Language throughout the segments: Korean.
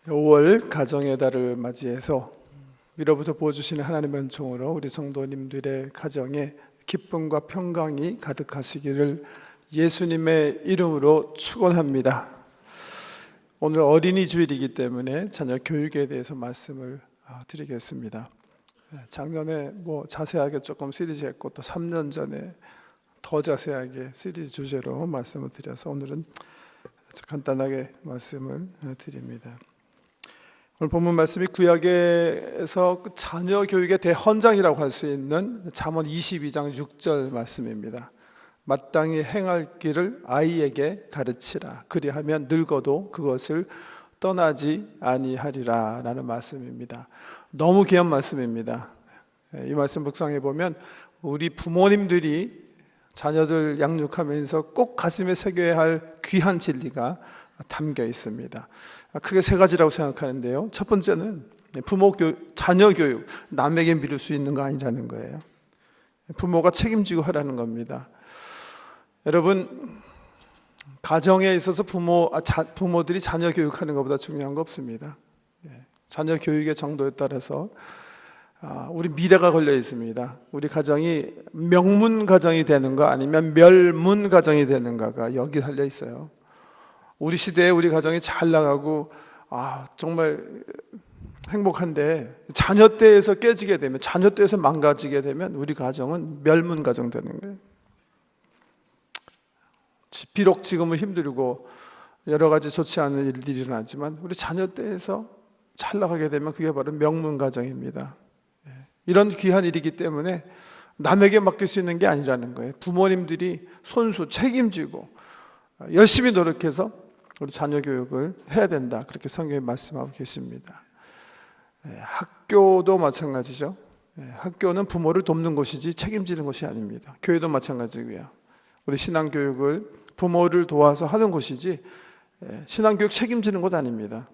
5월 가정의 달을 맞이해서 미로부터 보여주시는 하나님의 은총으로 우리 성도님들의 가정에 기쁨과 평강이 가득하시기를 예수님의 이름으로 축원합니다. 오늘 어린이 주일이기 때문에 자녀 교육에 대해서 말씀을 드리겠습니다. 작년에 자세하게 조금 시리즈 했고 또 3년 전에 더 자세하게 시리즈 주제로 말씀을 드려서 오늘은 간단하게 말씀을 드립니다. 오늘 본문 말씀이 구약에서 자녀 교육의 대헌장이라고 할 수 있는 잠언 22장 6절 말씀입니다. 마땅히 행할 길을 아이에게 가르치라. 그리하면 늙어도 그것을 떠나지 아니하리라 라는 말씀입니다. 너무 귀한 말씀입니다. 이 말씀 묵상해 보면 우리 부모님들이 자녀들 양육하면서 꼭 가슴에 새겨야 할 귀한 진리가 담겨 있습니다. 크게 세 가지라고 생각하는데요. 첫 번째는 자녀 교육, 남에게 미룰 수 있는 거 아니라는 거예요. 부모가 책임지고 하라는 겁니다. 여러분, 가정에 있어서 부모들이 자녀 교육하는 것보다 중요한 거 없습니다. 자녀 교육의 정도에 따라서 우리 미래가 걸려 있습니다. 우리 가정이 명문 가정이 되는가 아니면 멸문 가정이 되는가가 여기 달려 있어요. 우리 시대에 우리 가정이 잘 나가고 정말 행복한데 자녀 때에서 깨지게 되면, 자녀 때에서 망가지게 되면 우리 가정은 멸문 가정 되는 거예요. 비록 지금은 힘들고 여러 가지 좋지 않은 일들이 일어나지만 우리 자녀 때에서 잘 나가게 되면 그게 바로 명문 가정입니다. 이런 귀한 일이기 때문에 남에게 맡길 수 있는 게 아니라는 거예요. 부모님들이 손수 책임지고 열심히 노력해서 우리 자녀 교육을 해야 된다, 그렇게 성경에 말씀하고 계십니다. 학교도 마찬가지죠. 학교는 부모를 돕는 곳이지 책임지는 곳이 아닙니다. 교회도 마찬가지고요. 우리 신앙교육을 부모를 도와서 하는 곳이지 신앙교육 책임지는 곳 아닙니다.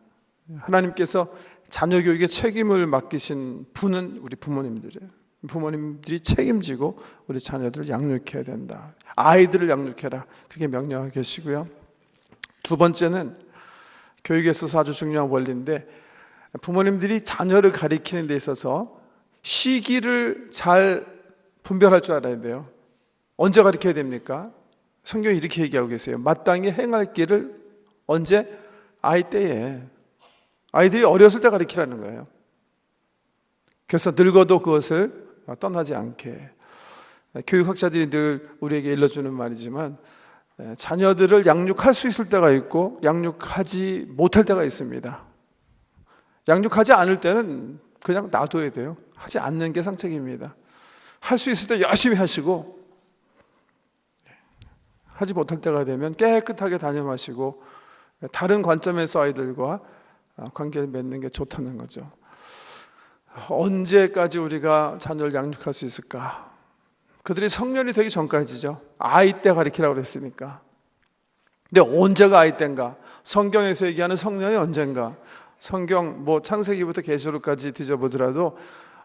하나님께서 자녀 교육에 책임을 맡기신 분은 우리 부모님들이에요. 부모님들이 책임지고 우리 자녀들을 양육해야 된다. 아이들을 양육해라, 그렇게 명령하고 계시고요. 두 번째는 교육에 있어서 아주 중요한 원리인데, 부모님들이 자녀를 가리키는 데 있어서 시기를 잘 분별할 줄 알아야 돼요. 언제 가르쳐야 됩니까? 성경이 이렇게 얘기하고 계세요. 마땅히 행할 길을 언제? 아이 때에. 아이들이 어렸을 때 가르치라는 거예요. 그래서 늙어도 그것을 떠나지 않게. 교육학자들이 늘 우리에게 일러주는 말이지만 자녀들을 양육할 수 있을 때가 있고 양육하지 못할 때가 있습니다. 양육하지 않을 때는 그냥 놔둬야 돼요. 하지 않는 게 상책입니다. 할 수 있을 때 열심히 하시고, 하지 못할 때가 되면 깨끗하게 다녀마시고 다른 관점에서 아이들과 관계를 맺는 게 좋다는 거죠. 언제까지 우리가 자녀를 양육할 수 있을까? 그들이 성년이 되기 전까지죠. 아이 때 가르치라고 그랬으니까. 근데 언제가 아이 때인가? 성경에서 얘기하는 성년이 언젠가? 성경 창세기부터 계시록까지 뒤져보더라도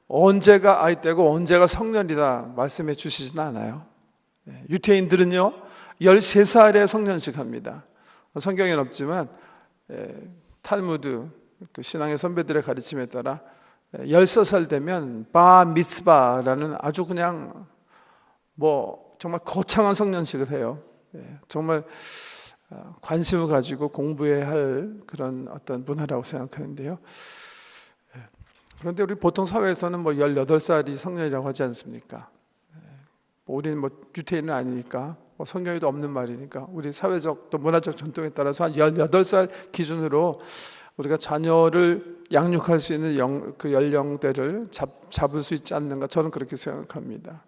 언제가 아이 때고 언제가 성년이다 말씀해 주시진 않아요. 유태인들은요 13살에 성년식 합니다. 성경에는 없지만 탈무드, 그 신앙의 선배들의 가르침에 따라 13살 되면 바 미츠바라는 아주 그냥 정말 거창한 성년식을 해요. 정말 관심을 가지고 공부해야 할 그런 어떤 문화라고 생각하는데요. 그런데 우리 보통 사회에서는 18살이 성년이라고 하지 않습니까? 우리는 유태인은 아니니까, 성경에도 없는 말이니까 우리 사회적 또 문화적 전통에 따라서 한 18살 기준으로 우리가 자녀를 양육할 수 있는 그 연령대를 잡을 수 있지 않는가, 저는 그렇게 생각합니다.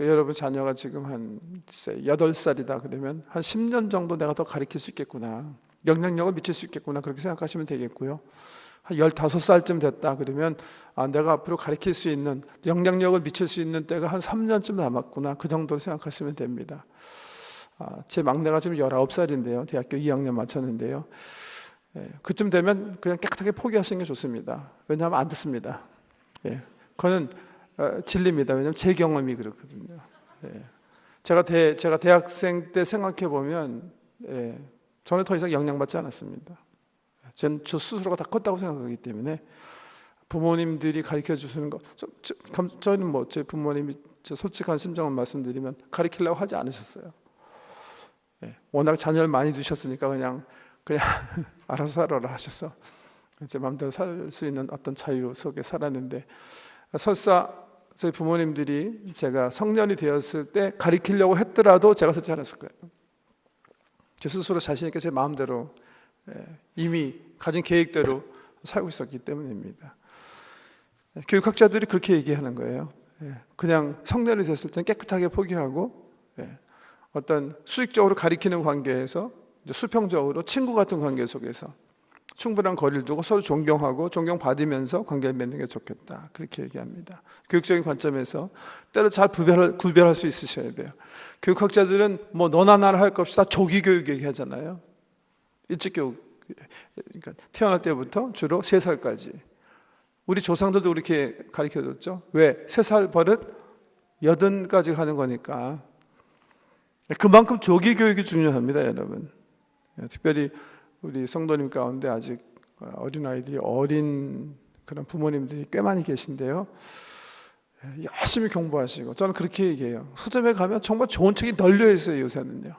여러분 자녀가 지금 한 8살이다 그러면 한 10년 정도 내가 더 가르칠 수 있겠구나, 영향력을 미칠 수 있겠구나, 그렇게 생각하시면 되겠고요. 한 15살쯤 됐다 그러면 내가 앞으로 가르칠 수 있는, 영향력을 미칠 수 있는 때가 한 3년쯤 남았구나, 그 정도로 생각하시면 됩니다. 제 막내가 지금 19살인데요 대학교 2학년 마쳤는데요, 그쯤 되면 그냥 깨끗하게 포기하시는 게 좋습니다. 왜냐하면 안 듣습니다. 그거는 진리입니다. 왜냐하면 제 경험이 그렇거든요. 제가 대학생 때 생각해 보면 저는 더 이상 영향받지 않았습니다. 저는 저 스스로가 다 컸다고 생각하기 때문에 부모님들이 가르쳐 주시는 거, 저는 뭐 제 부모님이 제 솔직한 심정을 말씀드리면 가르치려고 하지 않으셨어요. 워낙 자녀를 많이 두셨으니까 그냥 알아서 살아라 하셔서 제 마음대로 살 수 있는 어떤 자유 속에 살았는데, 설사 저희 부모님들이 제가 성년이 되었을 때 가르치려고 했더라도 제가 듣지 않았을 거예요. 제 스스로 자신 있게 제 마음대로 이미 가진 계획대로 살고 있었기 때문입니다. 교육학자들이 그렇게 얘기하는 거예요. 그냥 성년이 됐을 땐 깨끗하게 포기하고 어떤 수익적으로 가리키는 관계에서 수평적으로 친구 같은 관계 속에서 충분한 거리를 두고 서로 존경하고 존경받으면서 관계를 맺는 게 좋겠다, 그렇게 얘기합니다. 교육적인 관점에서 때로 잘 구별할 수 있으셔야 돼요. 교육학자들은 뭐 너나 나나 할 것 없이 다 조기 교육 얘기하잖아요. 일찍 교육, 그러니까 태어날 때부터 주로 3살까지. 우리 조상들도 그렇게 가르쳐줬죠. 왜? 3살 버릇 80까지 가는 거니까. 그만큼 조기 교육이 중요합니다, 여러분. 특별히 우리 성도님 가운데 아직 어린아이들이 어린 그런 부모님들이 꽤 많이 계신데요, 열심히 공부하시고, 저는 그렇게 얘기해요. 서점에 가면 정말 좋은 책이 널려 있어요, 요새는요.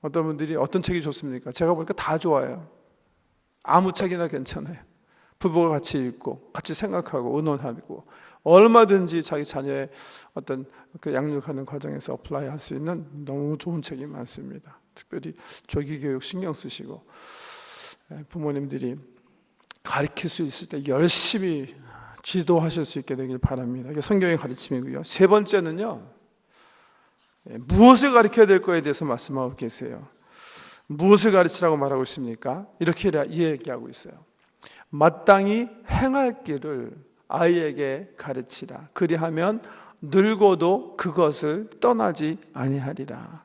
어떤 분들이 어떤 책이 좋습니까? 제가 보니까 다 좋아요. 아무 책이나 괜찮아요. 부부가 같이 읽고 같이 생각하고 의논하고 얼마든지 자기 자녀의 어떤 그 양육하는 과정에서 어플라이 할 수 있는 너무 좋은 책이 많습니다. 특별히 조기 교육 신경 쓰시고 부모님들이 가르칠 수 있을 때 열심히 지도하실 수 있게 되길 바랍니다. 이게 성경의 가르침이고요. 3번째는요, 무엇을 가르쳐야 될 거에 대해서 말씀하고 계세요. 무엇을 가르치라고 말하고 있습니까? 이렇게 이야기하고 있어요. 마땅히 행할 길을 아이에게 가르치라. 그리하면 늙어도 그것을 떠나지 아니하리라.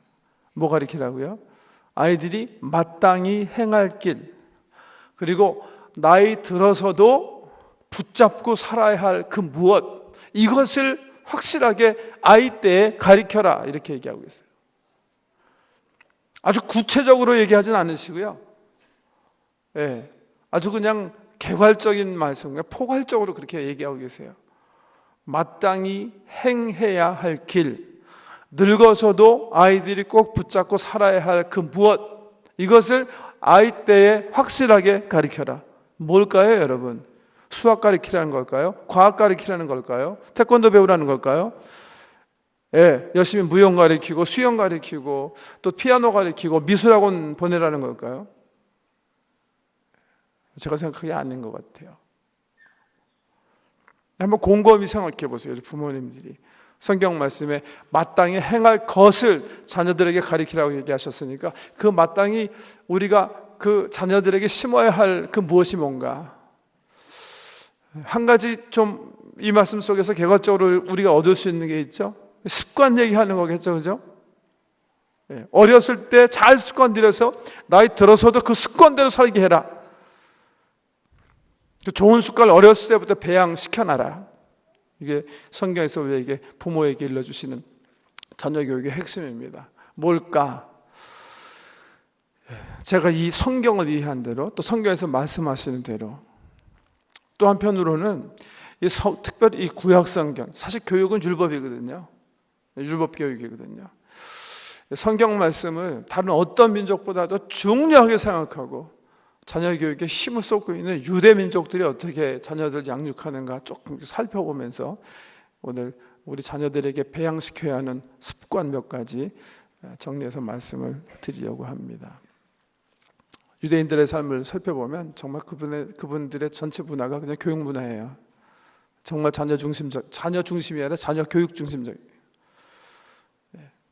뭐 가르치라고요? 아이들이 마땅히 행할 길, 그리고 나이 들어서도 붙잡고 살아야 할 그 무엇, 이것을 확실하게 아이 때에 가르쳐라, 이렇게 얘기하고 있어요. 아주 구체적으로 얘기하진 않으시고요, 아주 그냥 개괄적인 말씀, 포괄적으로 그렇게 얘기하고 계세요. 마땅히 행해야 할 길, 늙어서도 아이들이 꼭 붙잡고 살아야 할 그 무엇, 이것을 아이 때에 확실하게 가르쳐라. 뭘까요, 여러분? 수학 가르치라는 걸까요? 과학 가르치라는 걸까요? 태권도 배우라는 걸까요? 열심히 무용 가르치고 수영 가르치고 또 피아노 가르치고 미술학원 보내라는 걸까요? 제가 생각하기에 아닌 것 같아요. 한번 곰곰이 생각해 보세요. 부모님들이 성경 말씀에 마땅히 행할 것을 자녀들에게 가르치라고 얘기하셨으니까, 그 마땅히 우리가 그 자녀들에게 심어야 할 그 무엇이 뭔가, 한 가지 좀 이 말씀 속에서 개괄적으로 우리가 얻을 수 있는 게 있죠. 습관 얘기하는 거겠죠, 그죠? 어렸을 때 잘 습관 들여서 나이 들어서도 그 습관대로 살게 해라. 좋은 습관을 어렸을 때부터 배양시켜놔라. 이게 성경에서 우리에게 부모에게 일러주시는 자녀 교육의 핵심입니다. 뭘까? 제가 이 성경을 이해한 대로, 또 성경에서 말씀하시는 대로, 또 한편으로는 특별히 이 구약 성경, 사실 교육은 율법이거든요. 율법 교육이거든요. 성경 말씀을 다른 어떤 민족보다도 중요하게 생각하고 자녀 교육에 힘을 쏟고 있는 유대 민족들이 어떻게 자녀들 양육하는가 조금 살펴보면서 오늘 우리 자녀들에게 배양시켜야 하는 습관 몇 가지 정리해서 말씀을 드리려고 합니다. 유대인들의 삶을 살펴보면 정말 그분들의 전체 문화가 그냥 교육 문화예요. 정말 자녀 중심이 아니라 자녀 교육 중심적이에요.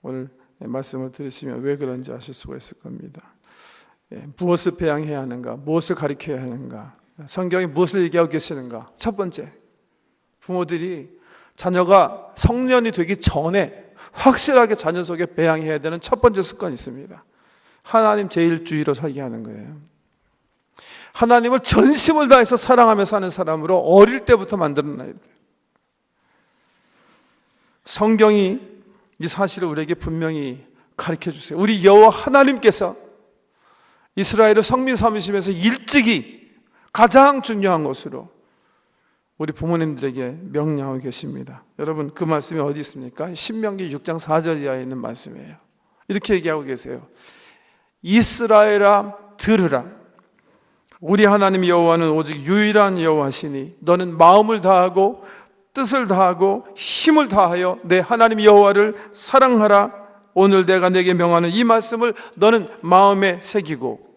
오늘 말씀을 들으시면 왜 그런지 아실 수가 있을 겁니다. 무엇을 배양해야 하는가, 무엇을 가르쳐야 하는가, 성경이 무엇을 얘기하고 계시는가. 첫 번째, 부모들이 자녀가 성년이 되기 전에 확실하게 자녀 속에 배양해야 되는 첫 번째 습관이 있습니다. 하나님 제일주의로 살게 하는 거예요. 하나님을 전심을 다해서 사랑하며 사는 사람으로 어릴 때부터 만들어놔야 돼요. 성경이 이 사실을 우리에게 분명히 가르쳐 주세요. 우리 여호와 하나님께서 이스라엘을 성민 삼으시면서 일찍이 가장 중요한 것으로 우리 부모님들에게 명령하고 계십니다. 여러분, 그 말씀이 어디 있습니까? 신명기 6장 4절 이하에 있는 말씀이에요. 이렇게 얘기하고 계세요. 이스라엘아 들으라. 우리 하나님 여호와는 오직 유일한 여호와시니 너는 마음을 다하고 뜻을 다하고 힘을 다하여 내 하나님 여호와를 사랑하라. 오늘 내가 내게 명하는 이 말씀을 너는 마음에 새기고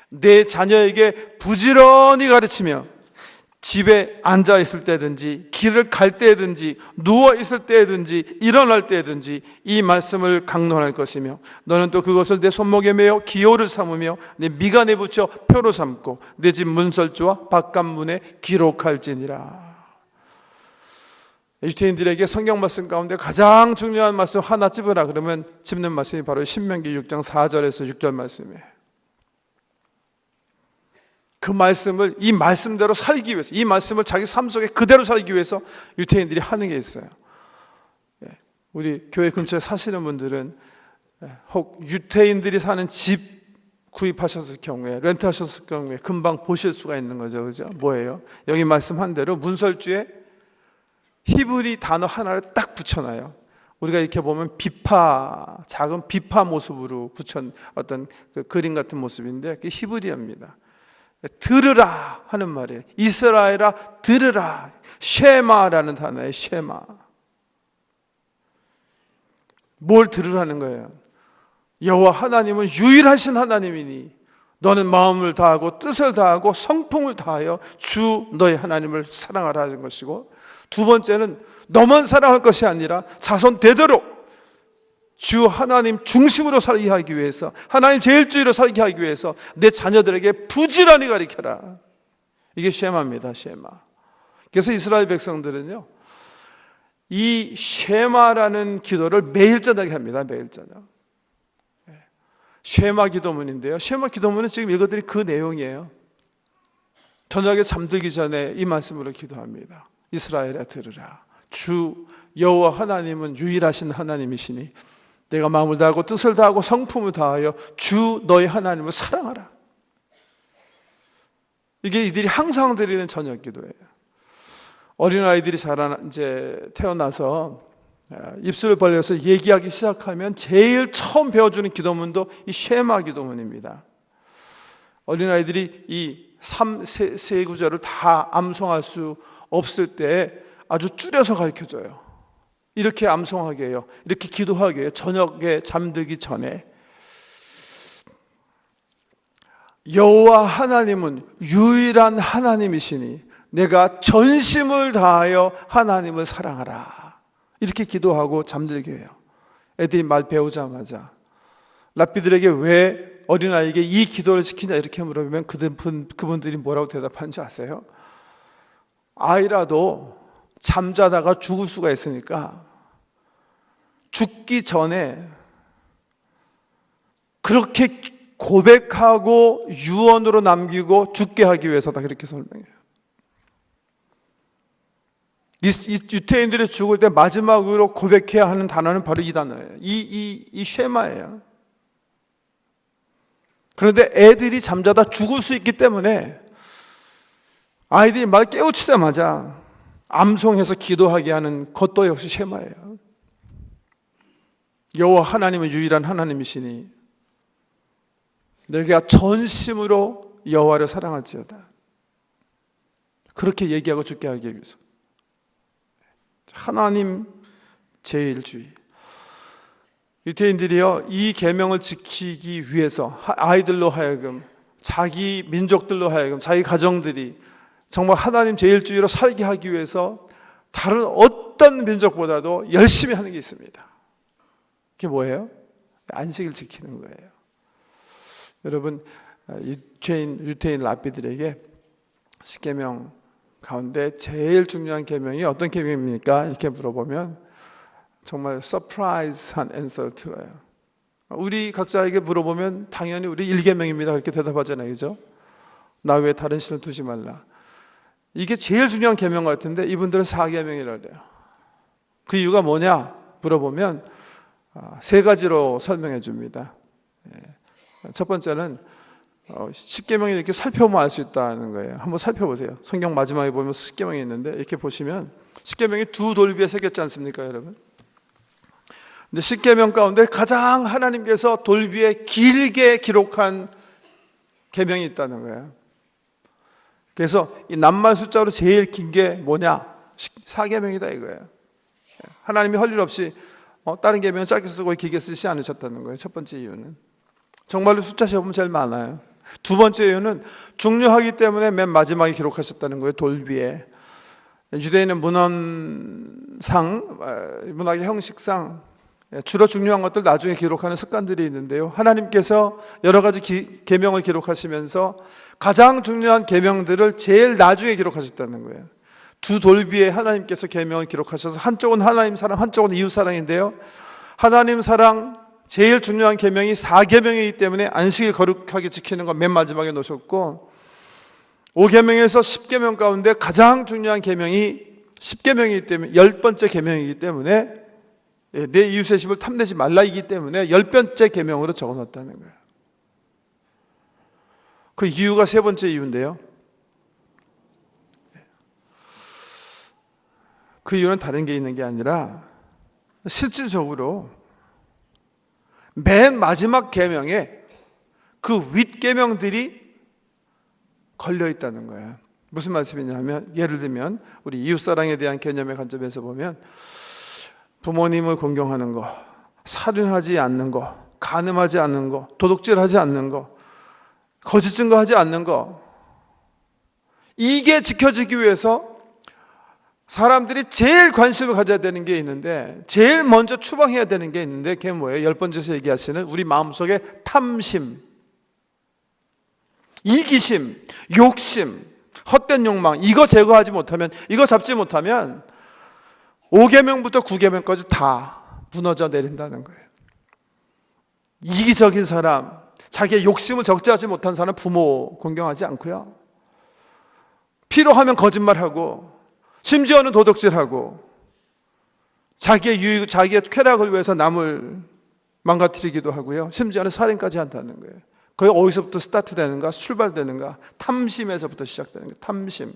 내 자녀에게 부지런히 가르치며 집에 앉아 있을 때든지 길을 갈 때든지 누워 있을 때든지 일어날 때든지 이 말씀을 강론할 것이며 너는 또 그것을 내 손목에 매어 기호를 삼으며 내 미간에 붙여 표로 삼고 내 집 문설주와 바깥문에 기록할지니라. 유태인들에게 성경 말씀 가운데 가장 중요한 말씀 하나 찝으라 그러면 찝는 말씀이 바로 신명기 6장 4절에서 6절 말씀이에요. 그 말씀을 이 말씀대로 살기 위해서, 이 말씀을 자기 삶 속에 그대로 살기 위해서 유태인들이 하는 게 있어요. 우리 교회 근처에 사시는 분들은 혹 유태인들이 사는 집 구입하셨을 경우에, 렌트하셨을 경우에 금방 보실 수가 있는 거죠. 그죠? 뭐예요? 여기 말씀한 대로 문설주에 히브리 단어 하나를 딱 붙여놔요. 우리가 이렇게 보면 비파, 작은 비파 모습으로 붙인 어떤 그 그림 같은 모습인데 그게 히브리어입니다. 들으라 하는 말이에요. 이스라엘아 들으라. 쉐마라는 단어예요. 쉐마. 뭘 들으라는 거예요? 여호와 하나님은 유일하신 하나님이니 너는 마음을 다하고 뜻을 다하고 성품을 다하여 주 너의 하나님을 사랑하라 하는 것이고, 두 번째는 너만 사랑할 것이 아니라 자손 대대로 주 하나님 중심으로 살게 하기 위해서, 하나님 제일주의로 살게 하기 위해서 내 자녀들에게 부지런히 가르쳐라. 이게 쉐마입니다. 쉐마. 그래서 이스라엘 백성들은요, 이 쉐마라는 기도를 매일 저녁에 합니다. 매일 저녁. 쉐마 기도문인데요, 쉐마 기도문은 지금 읽어드린 그 내용이에요. 저녁에 잠들기 전에 이 말씀으로 기도합니다. 이스라엘아 들으라. 주 여호와 하나님은 유일하신 하나님이시니 내가 마음을 다하고 뜻을 다하고 성품을 다하여 주 너희 하나님을 사랑하라. 이게 이들이 항상 드리는 저녁 기도예요. 어린아이들이 이제 태어나서 입술을 벌려서 얘기하기 시작하면 제일 처음 배워주는 기도문도 이 쉐마 기도문입니다. 어린아이들이 이 세 구절을 다 암송할 수 없을 때 아주 줄여서 가르쳐줘요. 이렇게 암송하게 해요. 이렇게 기도하게 해요. 저녁에 잠들기 전에. 여호와 하나님은 유일한 하나님이시니 내가 전심을 다하여 하나님을 사랑하라. 이렇게 기도하고 잠들게 해요. 애들이 말 배우자마자. 랍비들에게 왜 어린아이에게 이 기도를 시키냐 이렇게 물어보면 그분들이 뭐라고 대답하는지 아세요? 아이라도 잠자다가 죽을 수가 있으니까 죽기 전에 그렇게 고백하고 유언으로 남기고 죽게 하기 위해서다, 그렇게 설명해요. 이 유태인들이 죽을 때 마지막으로 고백해야 하는 단어는 바로 이 단어예요. 이 쉐마예요. 그런데 애들이 잠자다 죽을 수 있기 때문에 아이들이 말 깨우치자마자 암송해서 기도하게 하는 것도 역시 쉐마예요. 여호와 하나님은 유일한 하나님이시니 내가 전심으로 여호와를 사랑할지어다. 그렇게 얘기하고 죽게 하기 위해서. 하나님 제일주의. 유태인들이요, 이 계명을 지키기 위해서 아이들로 하여금, 자기 민족들로 하여금, 자기 가정들이 정말 하나님 제일주의로 살게 하기 위해서 다른 어떤 민족보다도 열심히 하는 게 있습니다. 그게 뭐예요? 안식일 지키는 거예요. 여러분, 유태인 랍비들에게 십계명 가운데 제일 중요한 계명이 어떤 계명입니까? 이렇게 물어보면 정말 서프라이즈한 앤서를 들어요. 우리 각자에게 물어보면 당연히 우리 1계명입니다 그렇게 대답하잖아요. 그죠? 나 외에 다른 신을 두지 말라. 이게 제일 중요한 계명 같은데 이분들은 4계명이라고 해요. 그 이유가 뭐냐 물어보면 세 가지로 설명해 줍니다. 첫 번째는 십계명을 이렇게 살펴보면 알 수 있다는 거예요. 한번 살펴보세요. 성경 마지막에 보면 십계명이 있는데 이렇게 보시면 십계명이 두 돌비에 새겼지 않습니까, 여러분? 근데 십계명 가운데 가장 하나님께서 돌비에 길게 기록한 계명이 있다는 거예요. 그래서 이 낱말 숫자로 제일 긴 게 뭐냐? 사계명이다 이거예요. 하나님이 할 일 없이 다른 계명은 짧게 쓰고 길게 쓰지 않으셨다는 거예요. 첫 번째 이유는 정말로 숫자 시험은 제일 많아요. 두 번째 이유는 중요하기 때문에 맨 마지막에 기록하셨다는 거예요. 돌비에. 유대인은 문학의 형식상 주로 중요한 것들 나중에 기록하는 습관들이 있는데요. 하나님께서 여러 가지 계명을 기록하시면서 가장 중요한 계명들을 제일 나중에 기록하셨다는 거예요. 두 돌비에 하나님께서 계명을 기록하셔서 한쪽은 하나님 사랑, 한쪽은 이웃 사랑인데요. 하나님 사랑 제일 중요한 계명이 4계명이기 때문에 안식일 거룩하게 지키는 건 맨 마지막에 놓으셨고, 5계명에서 10계명 가운데 가장 중요한 계명이 10계명이기 때문에 10번째 계명이기 때문에 내 이웃의 집을 탐내지 말라이기 때문에 10번째 계명으로 적어놨다는 거예요. 그 이유가 세 번째 이유인데요. 그 이유는 다른 게 있는 게 아니라 실질적으로 맨 마지막 계명에 그 윗계명들이 걸려 있다는 거예요. 무슨 말씀이냐면, 예를 들면 우리 이웃사랑에 대한 개념의 관점에서 보면 부모님을 공경하는 거, 살인하지 않는 거, 간음하지 않는 거, 도둑질하지 않는 거, 거짓 증거하지 않는 거, 이게 지켜지기 위해서 사람들이 제일 관심을 가져야 되는 게 있는데, 제일 먼저 추방해야 되는 게 있는데, 그게 뭐예요? 10번째에서 얘기하시는 우리 마음속에 탐심, 이기심, 욕심, 헛된 욕망, 이거 제거하지 못하면, 이거 잡지 못하면 5계명부터 9계명까지 다 무너져 내린다는 거예요. 이기적인 사람, 자기의 욕심을 적재하지 못한 사람 부모 공경하지 않고요, 필요하면 거짓말하고, 심지어는 도둑질하고, 자기의 유익, 자기의 쾌락을 위해서 남을 망가뜨리기도 하고요, 심지어는 살인까지 한다는 거예요. 그게 어디서부터 스타트되는가? 출발되는가? 탐심에서부터 시작되는 거예요. 탐심.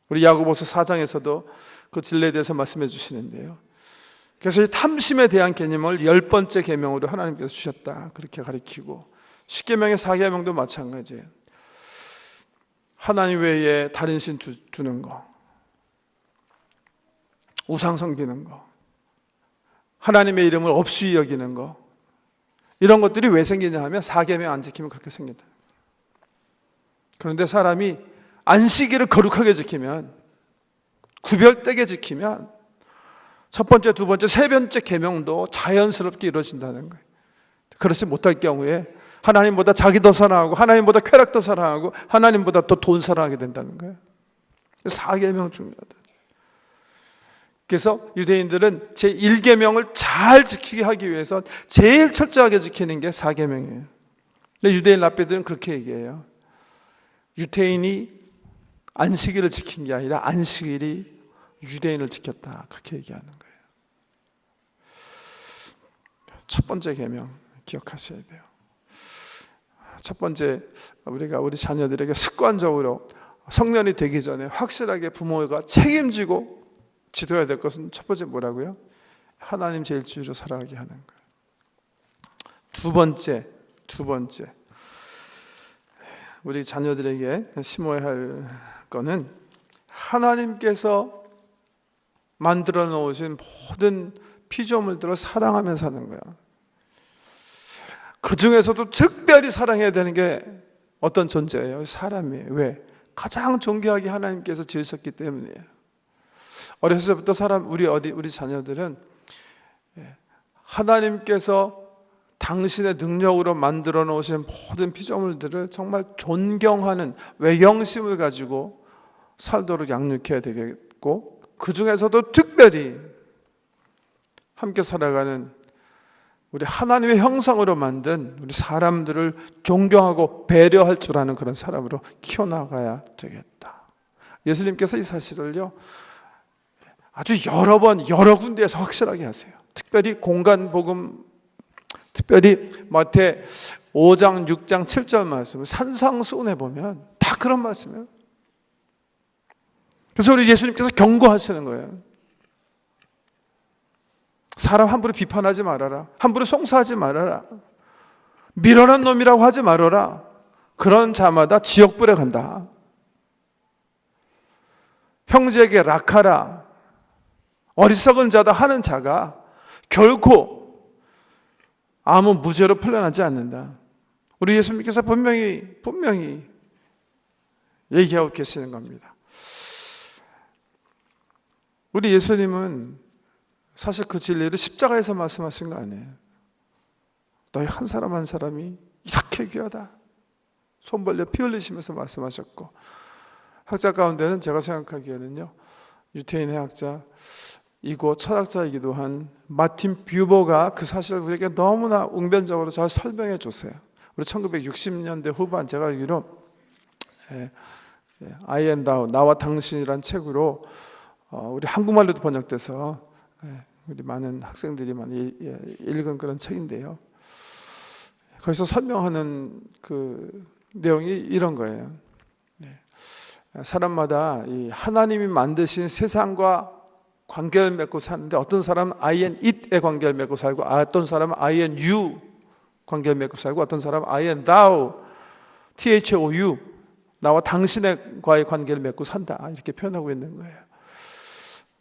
우리 야고보서 4장에서도 그 진리에 대해서 말씀해 주시는데요. 그래서 이 탐심에 대한 개념을 10번째 계명으로 하나님께서 주셨다, 그렇게 가르치고, 10계명의 4계명도 마찬가지예요. 하나님 외에 다른 신 두는 거, 우상 섬기는 거, 하나님의 이름을 없이 여기는 거, 이런 것들이 왜 생기냐 하면 4계명 안 지키면 그렇게 생긴다. 그런데 사람이 안식일을 거룩하게 지키면, 구별되게 지키면 첫 번째, 두 번째, 세 번째 계명도 자연스럽게 이루어진다는 거예요. 그렇지 못할 경우에 하나님보다 자기 더 사랑하고, 하나님보다 쾌락 더 사랑하고, 하나님보다 더 돈 사랑하게 된다는 거예요. 4계명 중요하다. 그래서 유대인들은 제1계명을 잘 지키게 하기 위해서 제일 철저하게 지키는 게 4계명이에요. 근데 유대인 랍비들은 그렇게 얘기해요. 유대인이 안식일을 지킨 게 아니라 안식일이 유대인을 지켰다, 그렇게 얘기하는 거예요. 첫 번째 계명 기억하셔야 돼요. 첫 번째, 우리가 우리 자녀들에게 습관적으로 성년이 되기 전에 확실하게 부모가 책임지고 지도해야 될 것은 첫 번째 뭐라고요? 하나님 제일주의로 살아가게 하는 거예요. 두 번째, 우리 자녀들에게 심어야 할 거는 하나님께서 만들어 놓으신 모든 피조물들을 사랑하며 사는 거야. 그 중에서도 특별히 사랑해야 되는 게 어떤 존재예요? 사람이에요. 왜? 가장 존귀하게 하나님께서 지으셨기 때문이에요. 어렸을 때부터 우리 자녀들은 하나님께서 당신의 능력으로 만들어 놓으신 모든 피조물들을 정말 존경하는 외경심을 가지고 살도록 양육해야 되겠고, 그 중에서도 특별히 함께 살아가는 우리 하나님의 형상으로 만든 우리 사람들을 존경하고 배려할 줄 아는 그런 사람으로 키워나가야 되겠다. 예수님께서 이 사실을요 아주 여러 번 여러 군데에서 확실하게 하세요. 특별히 공간복음, 특별히 마태 5장, 6장, 7절 말씀을 산상수훈에 보면 다 그런 말씀이에요. 그래서 우리 예수님께서 경고하시는 거예요. 사람 함부로 비판하지 말아라. 함부로 송사하지 말아라. 미련한 놈이라고 하지 말아라. 그런 자마다 지옥불에 간다. 형제에게 락하라. 어리석은 자다 하는 자가 결코 아무 무죄로 풀려나지 않는다. 우리 예수님께서 분명히 얘기하고 계시는 겁니다. 우리 예수님은 사실 그 진리를 십자가에서 말씀하신 거 아니에요. 너희 한 사람 한 사람이 이렇게 귀하다. 손 벌려 피 흘리시면서 말씀하셨고, 학자 가운데는 제가 생각하기에는요, 유태인 해학자이고 철학자이기도 한 마틴 뷰버가 그 사실을 우리에게 너무나 웅변적으로 잘 설명해 줬어요. 우리 1960년대 후반, 제가 알기로 I and Thou, 나와 당신이란 책으로 우리 한국말로도 번역돼서 우리 많은 학생들이 많이 읽은 그런 책인데요. 거기서 설명하는 그 내용이 이런 거예요. 사람마다 이 하나님이 만드신 세상과 관계를 맺고 사는데, 어떤 사람은 I and it의 관계를 맺고 살고, 어떤 사람은 I and you 관계를 맺고 살고, 어떤 사람은 I and thou, thou, 나와 당신과의 관계를 맺고 산다, 이렇게 표현하고 있는 거예요.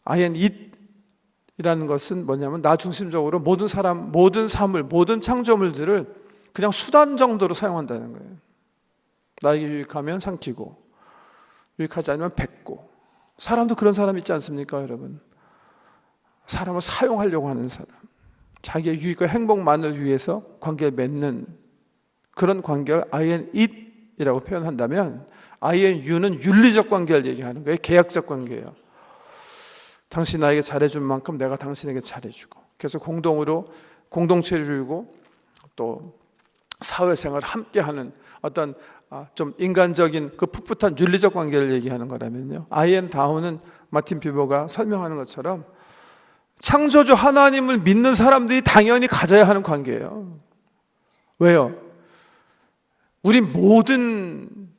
I and it 이라는 것은 뭐냐면, 나 중심적으로 모든 사람, 모든 사물, 모든 창조물들을 그냥 수단 정도로 사용한다는 거예요. 나에게 유익하면 삼키고, 유익하지 않으면 뱉고. 사람도 그런 사람 있지 않습니까, 여러분? 사람을 사용하려고 하는 사람, 자기의 유익과 행복만을 위해서 관계를 맺는 그런 관계를 I and it이라고 표현한다면, I and you는 윤리적 관계를 얘기하는 거예요. 계약적 관계예요. 당신 나에게 잘해준 만큼 내가 당신에게 잘해주고, 그래서 공동으로 공동체를 이루고 또 사회생활을 함께하는 어떤 좀 인간적인 그 풋풋한 윤리적 관계를 얘기하는 거라면요, I and thou는 마틴 뷰버가 설명하는 것처럼 창조주 하나님을 믿는 사람들이 당연히 가져야 하는 관계예요. 왜요? 우리 모든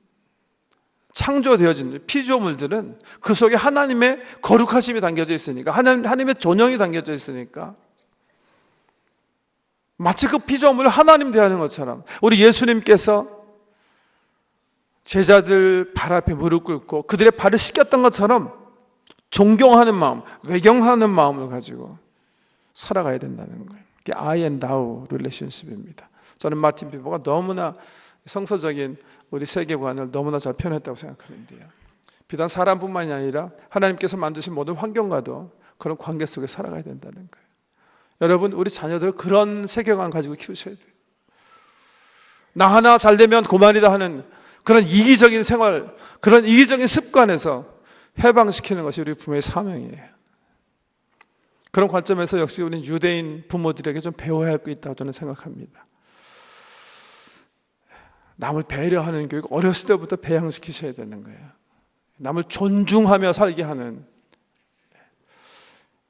창조되어진 피조물들은 그 속에 하나님의 거룩하심이 담겨져 있으니까, 하나님의 존영이 담겨져 있으니까, 마치 그 피조물을 하나님 대하는 것처럼 우리 예수님께서 제자들 발 앞에 무릎 꿇고 그들의 발을 씻겼던 것처럼 존경하는 마음, 외경하는 마음을 가지고 살아가야 된다는 거예요. 이게 I and thou 릴레이션십입니다. 저는 마틴 뷰버가 너무나 성서적인 우리 세계관을 너무나 잘 표현했다고 생각하는데요, 비단 사람뿐만이 아니라 하나님께서 만드신 모든 환경과도 그런 관계 속에 살아가야 된다는 거예요. 여러분, 우리 자녀들 그런 세계관 가지고 키우셔야 돼요. 나 하나 잘 되면 그만이다 하는 그런 이기적인 생활, 그런 이기적인 습관에서 해방시키는 것이 우리 부모의 사명이에요. 그런 관점에서 역시 우리는 유대인 부모들에게 좀 배워야 할 게 있다고 저는 생각합니다. 남을 배려하는 교육 어렸을 때부터 배양시키셔야 되는 거예요. 남을 존중하며 살게 하는.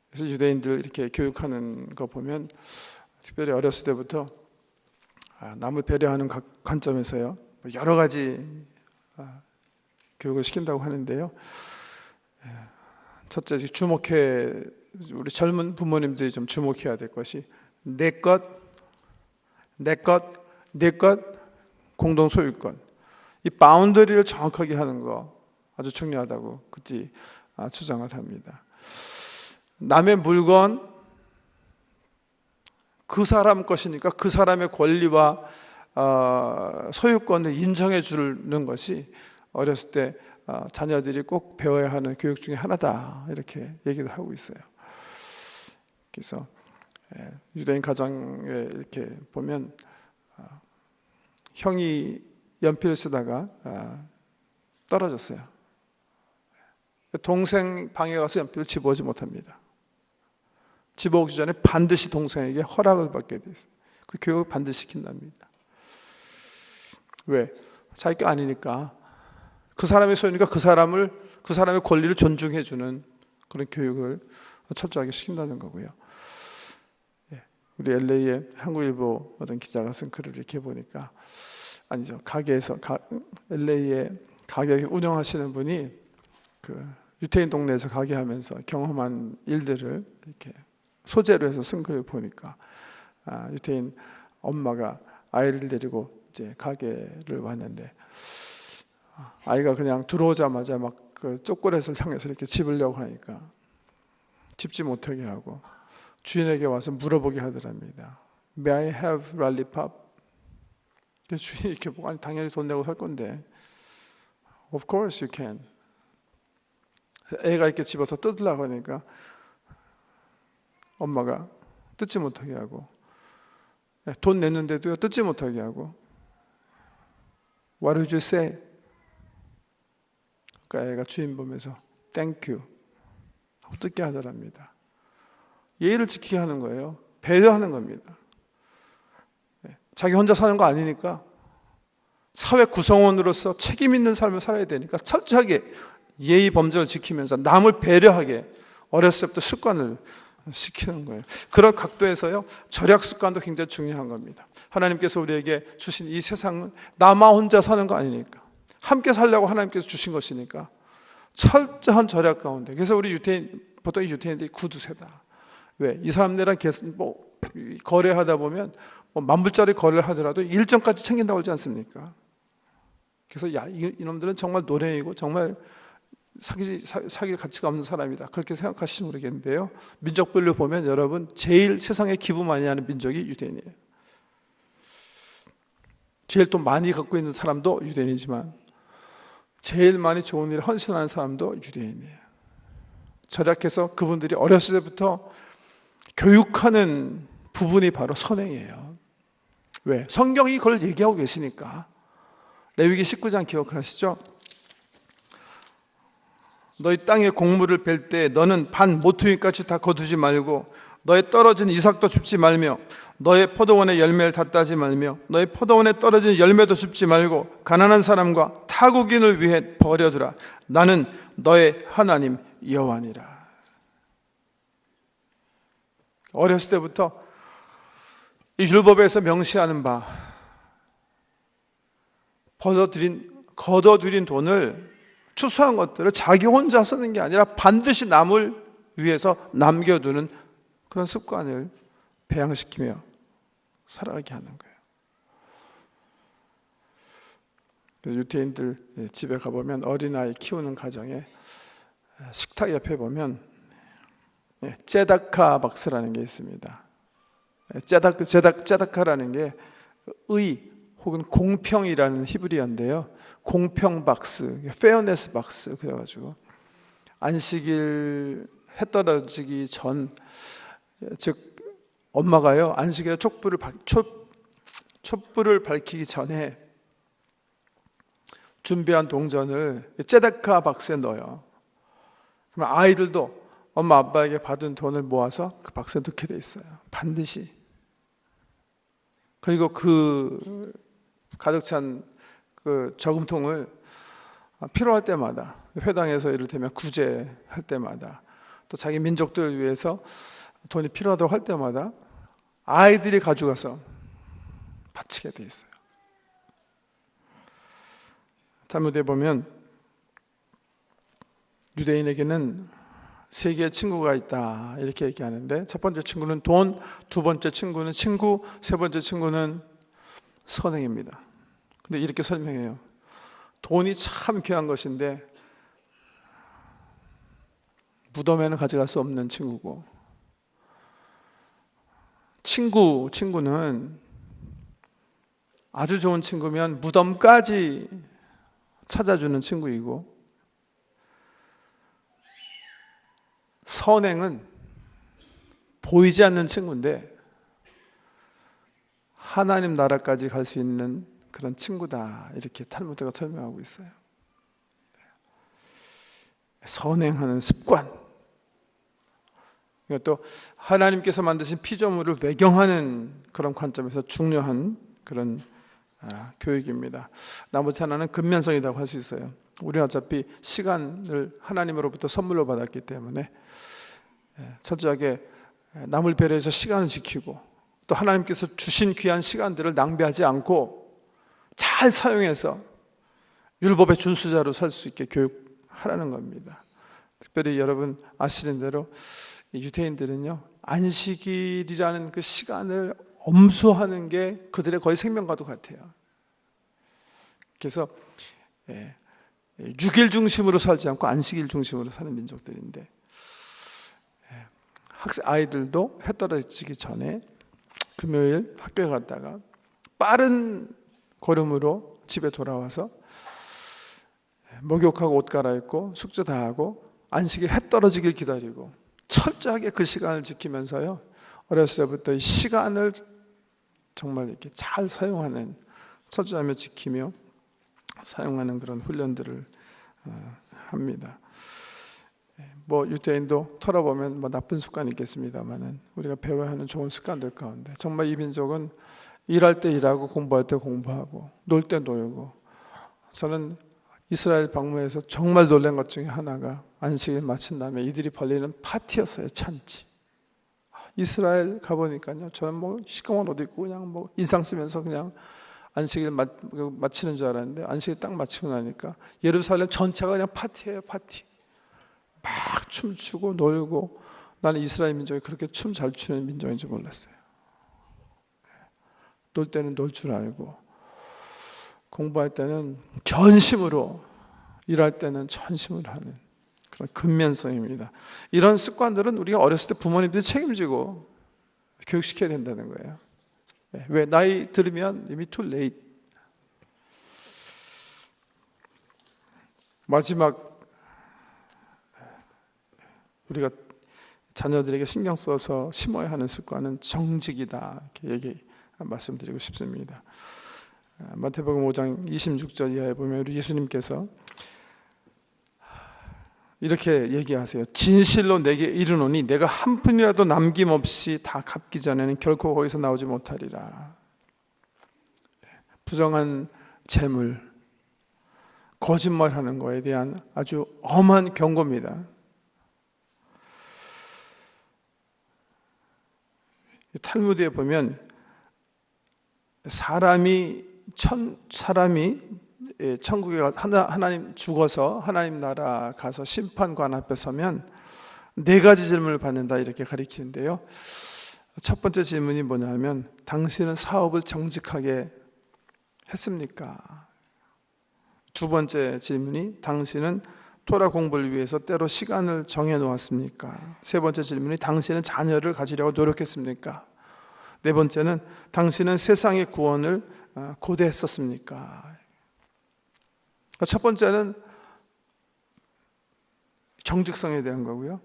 그래서 유대인들 이렇게 교육하는 거 보면 특별히 어렸을 때부터 남을 배려하는 관점에서요, 여러 가지 교육을 시킨다고 하는데요, 첫째, 우리 젊은 부모님들이 좀 주목해야 될 것이 내 것, 공동 소유권, 이 바운더리를 정확하게 하는 거 아주 중요하다고 그때 주장을 합니다. 남의 물건 그 사람 것이니까 그 사람의 권리와 소유권을 인정해 주는 것이 어렸을 때 자녀들이 꼭 배워야 하는 교육 중에 하나다, 이렇게 얘기를 하고 있어요. 그래서 유대인 가정에 이렇게 보면 형이 연필을 쓰다가 떨어졌어요. 동생 방에 가서 연필을 집어오지 못합니다. 집어오기 전에 반드시 동생에게 허락을 받게 돼 있어요. 그 교육을 반드시 시킨답니다. 왜? 자기 게 아니니까, 그 사람의 소유니까 그 사람의 권리를 존중해 주는 그런 교육을 철저하게 시킨다는 거고요. 우리 LA에 한국일보 어떤 기자가 쓴 글을 이렇게 보니까, 아니죠, LA에 가게 운영하시는 분이 그 유태인 동네에서 가게 하면서 경험한 일들을 이렇게 소재로 해서 쓴 글을 보니까, 유태인 엄마가 아이를 데리고 이제 가게를 왔는데, 아이가 그냥 들어오자마자 막 그 초콜릿을 향해서 이렇게 집으려고 하니까 집지 못하게 하고 주인에게 와서 물어보게 하더랍니다. May I have lollipop? 주인이 이렇게 보고, 아니 당연히 돈 내고 살 건데, Of course you can. 애가 이렇게 집어서 뜯으려고 하니까 엄마가 뜯지 못하게 하고, 돈 냈는데도요 뜯지 못하게 하고, What did you say? 그러니까 애가 주인 보면서 Thank you 하고 뜯게 하더랍니다. 예의를 지키게 하는 거예요. 배려하는 겁니다. 자기 혼자 사는 거 아니니까 사회 구성원으로서 책임 있는 삶을 살아야 되니까 철저하게 예의 범절을 지키면서 남을 배려하게 어렸을 때부터 습관을 시키는 거예요. 그런 각도에서요 절약 습관도 굉장히 중요한 겁니다. 하나님께서 우리에게 주신 이 세상은 나만 혼자 사는 거 아니니까, 함께 살려고 하나님께서 주신 것이니까 철저한 절약 가운데. 그래서 우리 보통 유태인들이 구두쇠다. 왜? 이 사람들이랑 거래하다 보면 $10,000짜리 거래를 하더라도 일정까지 챙긴다고 하지 않습니까? 그래서 이놈들은 정말 노랭이고 정말 사귈 가치가 없는 사람이다, 그렇게 생각하실지 모르겠는데요, 민족별로 보면 여러분 제일 세상에 기부 많이 하는 민족이 유대인이에요. 제일 돈 많이 갖고 있는 사람도 유대인이지만 제일 많이 좋은 일에 헌신하는 사람도 유대인이에요. 절약해서 그분들이 어렸을 때부터 교육하는 부분이 바로 선행이에요. 왜? 성경이 그걸 얘기하고 계시니까. 레위기 19장 기억하시죠? 너희 땅에 곡물을 벨 때 너는 반 모퉁이까지 다 거두지 말고 너의 떨어진 이삭도 줍지 말며 너의 포도원의 열매를 다 따지 말며 너의 포도원에 떨어진 열매도 줍지 말고 가난한 사람과 타국인을 위해 버려두라. 나는 너의 하나님 여호와니라. 어렸을 때부터 이 율법에서 명시하는 바 거둬들인 돈을, 추수한 것들을 자기 혼자 쓰는 게 아니라 반드시 남을 위해서 남겨두는 그런 습관을 배양시키며 살아가게 하는 거예요. 그래서 유태인들 집에 가보면 어린아이 키우는 가정에 식탁 옆에 보면 제다카 박스라는 게 있습니다. 제다카라는 게 의 혹은 공평이라는 히브리어인데요, 공평 박스, 페어네스 박스. 그래가지고 안식일 해 떨어지기 전, 즉 엄마가요 안식일에 촛불을 밝히기 전에 준비한 동전을 제다카 박스에 넣어요. 그럼 아이들도 엄마 아빠에게 받은 돈을 모아서 그 박스에 넣게 돼 있어요, 반드시. 그리고 그 가득 찬 그 저금통을 필요할 때마다, 회당에서 이를테면 구제할 때마다, 또 자기 민족들을 위해서 돈이 필요하다고 할 때마다 아이들이 가져가서 바치게 돼 있어요. 탈무드에 보면 유대인에게는 세 개의 친구가 있다, 이렇게 얘기하는데, 첫 번째 친구는 돈, 두 번째 친구는 친구, 세 번째 친구는 선행입니다. 근데 이렇게 설명해요. 돈이 참 귀한 것인데 무덤에는 가져갈 수 없는 친구고, 친구는 아주 좋은 친구면 무덤까지 찾아주는 친구이고, 선행은 보이지 않는 친구인데 하나님 나라까지 갈 수 있는 그런 친구다, 이렇게 탈무드가 설명하고 있어요. 선행하는 습관, 이것도 하나님께서 만드신 피조물을 외경하는 그런 관점에서 중요한 그런 교육입니다. 나머지 하나는 근면성이라고 할 수 있어요. 우리는 어차피 시간을 하나님으로부터 선물로 받았기 때문에 철저하게 남을 배려해서 시간을 지키고 또 하나님께서 주신 귀한 시간들을 낭비하지 않고 잘 사용해서 율법의 준수자로 살 수 있게 교육하라는 겁니다. 특별히 여러분 아시는 대로 유대인들은요, 안식일이라는 그 시간을 엄수하는 게 그들의 거의 생명과도 같아요. 그래서 6일 중심으로 살지 않고 안식일 중심으로 사는 민족들인데, 아이들도 해 떨어지기 전에 금요일 학교에 갔다가 빠른 걸음으로 집에 돌아와서 목욕하고 옷 갈아입고 숙제 다 하고 안식일 해 떨어지길 기다리고 철저하게 그 시간을 지키면서요, 어렸을 때부터 이 시간을 정말 이렇게 잘 사용하는, 철저하며 지키며 사용하는 그런 훈련들을 합니다. 뭐 유대인도 털어보면 뭐 나쁜 습관이 있겠습니다만은 우리가 배워야 하는 좋은 습관들 가운데 정말 이 민족은 일할 때 일하고 공부할 때 공부하고 놀 때 놀고, 저는 이스라엘 방문해서 정말 놀란 것 중에 하나가 안식일 마친 다음에 이들이 벌리는 파티였어요. 찬치. 이스라엘 가보니까요, 저는 뭐 시커먼 옷 입고 그냥 뭐 인상 쓰면서 그냥 안식일 마치는 줄 알았는데, 안식일 딱 마치고 나니까 예루살렘 전체가 그냥 파티예요. 파티. 막 춤추고 놀고. 나는 이스라엘 민족이 그렇게 춤 잘 추는 민족인지 몰랐어요. 놀 때는 놀 줄 알고, 공부할 때는 전심으로, 일할 때는 전심으로 하는 그런 근면성입니다. 이런 습관들은 우리가 어렸을 때 부모님들이 책임지고 교육시켜야 된다는 거예요. 왜? 나이 들으면 이미 too late. 마지막, 우리가 자녀들에게 신경 써서 심어야 하는 습관은 정직이다, 이렇게 말씀드리고 싶습니다. 마태복음 5장 26절 이하에 보면 우리 예수님께서 이렇게 얘기하세요. 진실로 내게 이르노니 내가 한 푼이라도 남김없이 다 갚기 전에는 결코 거기서 나오지 못하리라. 부정한 재물, 거짓말하는 거에 대한 아주 엄한 경고입니다. 탈무드에 보면 사람이 천국에 가서 하나님 죽어서 하나님 나라 가서 심판관 앞에 서면 4가지 질문을 받는다, 이렇게 가리키는데요. 첫 번째 질문이 뭐냐면, 당신은 사업을 정직하게 했습니까? 두 번째 질문이, 당신은 토라 공부를 위해서 때로 시간을 정해 놓았습니까? 세 번째 질문이, 당신은 자녀를 가지려고 노력했습니까? 네 번째는, 당신은 세상의 구원을 고대했었습니까? 첫 번째는 정직성에 대한 거고요.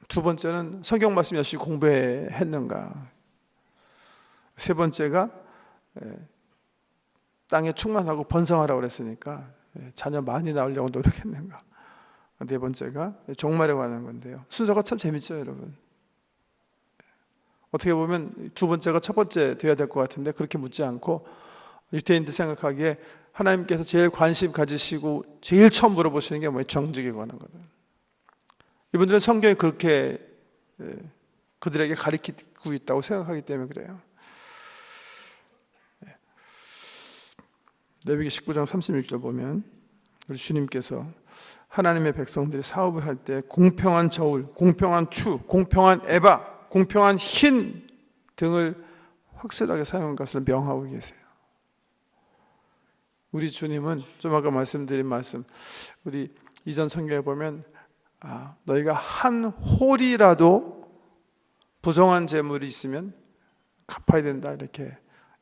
두 번째는 성경 말씀 열심히 공부했는가? 세 번째가 땅에 충만하고 번성하라고 그랬으니까 자녀 많이 낳으려고 노력했는가? 네 번째가 종말에 관한 건데요. 순서가 참 재밌죠, 여러분. 어떻게 보면 두 번째가 첫 번째 돼야 될 것 같은데, 그렇게 묻지 않고 유대인들 생각하기에 하나님께서 제일 관심 가지시고 제일 처음 물어보시는 게 뭐예요? 정직에 관한 거예요. 이분들은 성경이 그렇게 그들에게 가르치고 있다고 생각하기 때문에 그래요. 레위기 19장 36절 보면 우리 주님께서 하나님의 백성들이 사업을 할 때 공평한 저울, 공평한 추, 공평한 에바, 공평한 흰 등을 확실하게 사용한 것을 명하고 계세요. 우리 주님은 좀 아까 말씀드린 말씀, 우리 이전 성경에 보면 너희가 한 홀이라도 부정한 재물이 있으면 갚아야 된다, 이렇게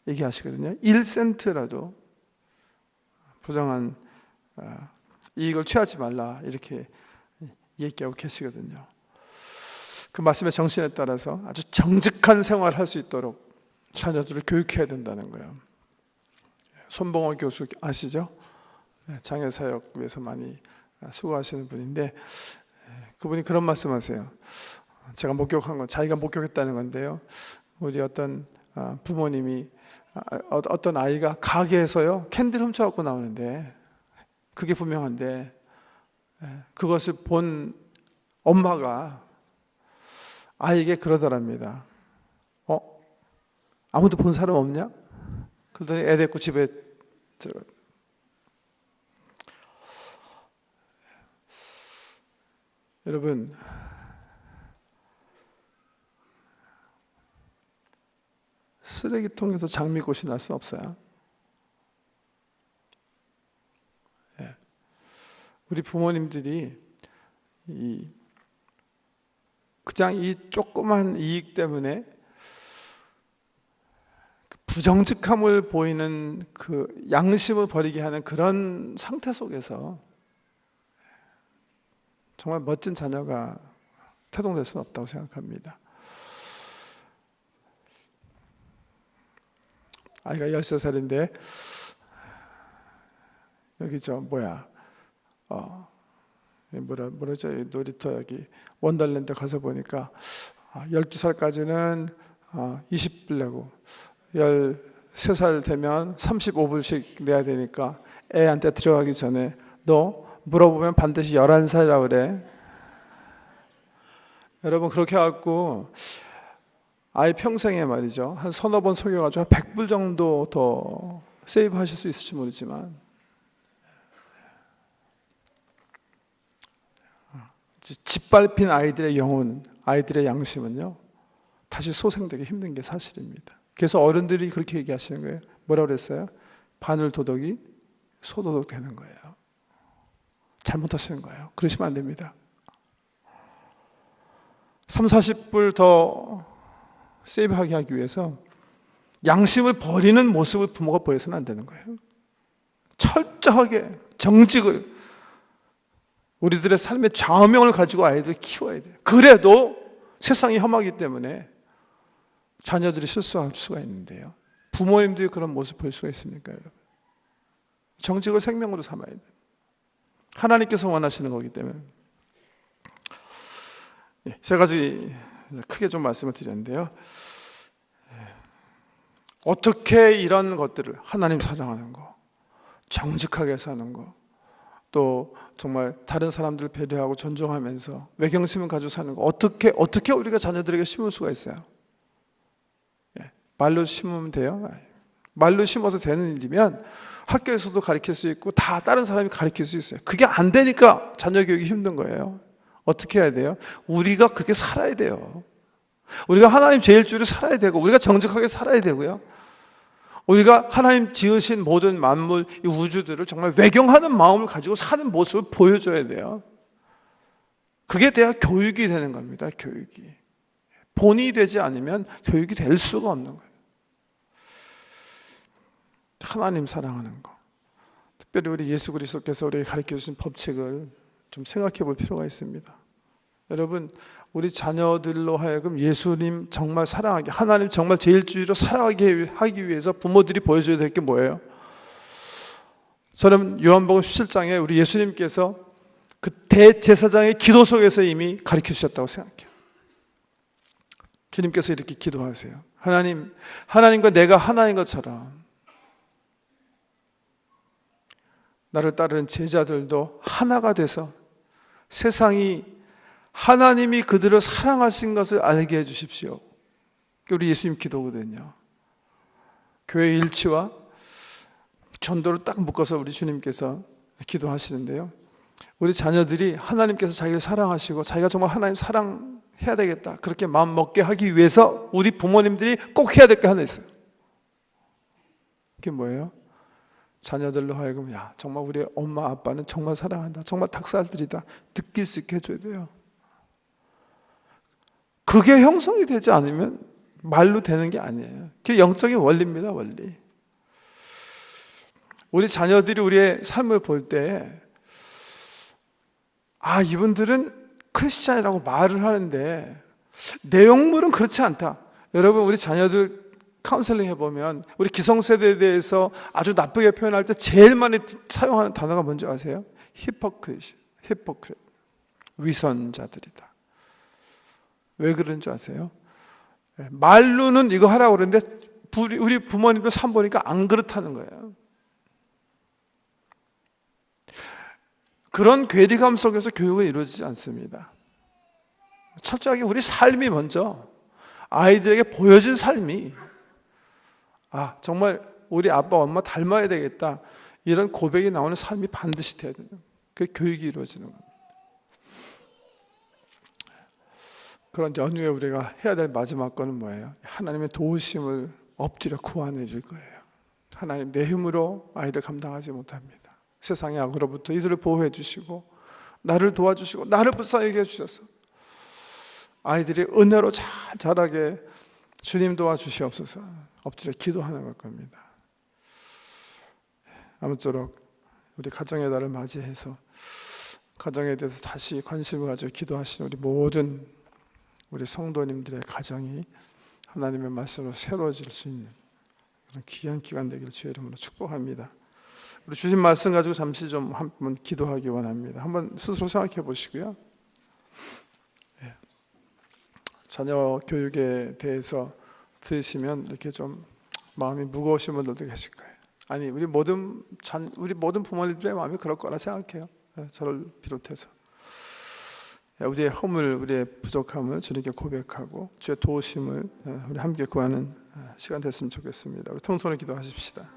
얘기하시거든요. 1센트라도 부정한 이익을 취하지 말라, 이렇게 얘기하고 계시거든요. 그 말씀의 정신에 따라서 아주 정직한 생활을 할 수 있도록 자녀들을 교육해야 된다는 거예요. 손봉호 교수 아시죠? 장애사역 위해서 많이 수고하시는 분인데, 그분이 그런 말씀하세요. 제가 목격한 건, 자기가 목격했다는 건데요. 우리 어떤 부모님이 어떤 아이가 가게에서요 캔들 훔쳐갖고 나오는데, 그게 분명한데 그것을 본 엄마가 아이에게 그러더랍니다. 아무도 본 사람 없냐? 그러더니 애 데리고 집에 들어가. 여러분, 쓰레기통에서 장미꽃이 날 수 없어요. 우리 부모님들이 그냥 이 조그만 이익 때문에 부정직함을 보이는 그 양심을 버리게 하는 그런 상태 속에서 정말 멋진 자녀가 태동될 수는 없다고 생각합니다. 아이가 13살인데 여기 뭐라죠? 놀이터 여기 원더랜드 가서 보니까 12살까지는 20불 내고 13살 되면 35불씩 내야 되니까 애한테 들어가기 전에 너 물어보면 반드시 11살이라고 그래. 여러분, 그렇게 해갖고 아이 평생에 말이죠, 한 서너 번 속여가지고 한 100불 정도 더 세이브 하실 수 있을지 모르지만 짓밟힌 아이들의 영혼, 아이들의 양심은요 다시 소생되기 힘든 게 사실입니다. 그래서 어른들이 그렇게 얘기하시는 거예요. 뭐라고 그랬어요? 바늘 도덕이 소도덕 되는 거예요. 잘못하시는 거예요. 그러시면 안 됩니다. 30-40불 더 세이브하게 하기 위해서 양심을 버리는 모습을 부모가 보여서는 안 되는 거예요. 철저하게 정직을, 우리들의 삶의 좌우명을 가지고 아이들을 키워야 돼요. 그래도 세상이 험하기 때문에 자녀들이 실수할 수가 있는데요, 부모님들이 그런 모습 볼 수가 있습니까, 여러분? 정직을 생명으로 삼아야 돼요. 하나님께서 원하시는 거기 때문에. 세 가지 크게 좀 말씀을 드렸는데요, 어떻게 이런 것들을, 하나님 사랑하는 거, 정직하게 사는 거, 또 정말 다른 사람들을 배려하고 존중하면서 외경심을 가지고 사는 거, 어떻게 우리가 자녀들에게 심을 수가 있어요? 말로 심으면 돼요? 말로 심어서 되는 일이면 학교에서도 가르칠 수 있고 다 다른 사람이 가르칠 수 있어요. 그게 안 되니까 자녀 교육이 힘든 거예요. 어떻게 해야 돼요? 우리가 그렇게 살아야 돼요. 우리가 하나님 제일주의를 살아야 되고, 우리가 정직하게 살아야 되고요, 우리가 하나님 지으신 모든 만물, 이 우주들을 정말 외경하는 마음을 가지고 사는 모습을 보여줘야 돼요. 그게 돼야 교육이 되는 겁니다. 교육이. 본이 되지 않으면 교육이 될 수가 없는 거예요. 하나님 사랑하는 거, 특별히 우리 예수 그리스도께서 우리에게 가르쳐 주신 법칙을 좀 생각해 볼 필요가 있습니다. 여러분, 우리 자녀들로 하여금 예수님 정말 사랑하게, 하나님 정말 제일주의로 살아가게 하기 위해서 부모들이 보여줘야 될 게 뭐예요? 저는 요한복음 17장에 우리 예수님께서 그 대제사장의 기도 속에서 이미 가르쳐 주셨다고 생각해요. 주님께서 이렇게 기도하세요. 하나님과 내가 하나인 것처럼 나를 따르는 제자들도 하나가 돼서 세상이 하나님이 그들을 사랑하신 것을 알게 해주십시오. 우리 예수님 기도거든요. 교회 일치와 전도를 딱 묶어서 우리 주님께서 기도하시는데요, 우리 자녀들이 하나님께서 자기를 사랑하시고 자기가 정말 하나님 사랑해야 되겠다, 그렇게 마음 먹게 하기 위해서 우리 부모님들이 꼭 해야 될 게 하나 있어요. 그게 뭐예요? 자녀들로 하여금, 야, 정말 우리 엄마 아빠는 정말 사랑한다, 정말 닭살들이다, 느낄 수 있게 해줘야 돼요. 그게 형성이 되지 않으면 말로 되는 게 아니에요. 그게 영적인 원리입니다, 원리. 우리 자녀들이 우리의 삶을 볼 때, 이분들은 크리스찬이라고 말을 하는데 내용물은 그렇지 않다. 여러분, 우리 자녀들 카운셀링 해보면 우리 기성세대에 대해서 아주 나쁘게 표현할 때 제일 많이 사용하는 단어가 뭔지 아세요? 히포크릿, 위선자들이다. 왜 그런지 아세요? 말로는 이거 하라고 그러는데 우리 부모님도 삶 보니까 안 그렇다는 거예요. 그런 괴리감 속에서 교육은 이루어지지 않습니다. 철저하게 우리 삶이 먼저, 아이들에게 보여진 삶이 아, 정말 우리 아빠 엄마 닮아야 되겠다, 이런 고백이 나오는 삶이 반드시 돼야 돼요. 그 교육이 이루어지는 겁니다. 그런 연후에 우리가 해야 될 마지막 거는 뭐예요? 하나님의 도우심을 엎드려 구하내줄 거예요. 하나님, 내 힘으로 아이를 감당하지 못합니다. 세상의 악으로부터 이들을 보호해 주시고 나를 도와주시고 나를 불쌍하게 해주셔서 아이들이 은혜로 잘 자라게 주님 도와주시옵소서. 엎드려 기도하는 걸 겁니다. 아무쪼록 우리 가정의 달을 맞이해서 가정에 대해서 다시 관심을 가지고 기도하시는 우리 모든 우리 성도님들의 가정이 하나님의 말씀으로 새로워질 수 있는 그런 귀한 기간 되기를 주의 이름으로 축복합니다. 우리 주신 말씀 가지고 잠시 좀 한번 기도하기 원합니다. 한번 스스로 생각해 보시고요. 자녀 교육에 대해서 들으시면 이렇게 좀 마음이 무거우신 분들도 계실 거예요. 아니, 우리 모든 부모님들의 마음이 그럴 거라 생각해요. 저를 비롯해서 우리의 허물, 우리의 부족함을 주님께 고백하고 주의 도우심을 우리 함께 구하는 시간 됐으면 좋겠습니다. 우리 통성으로 기도하십시다.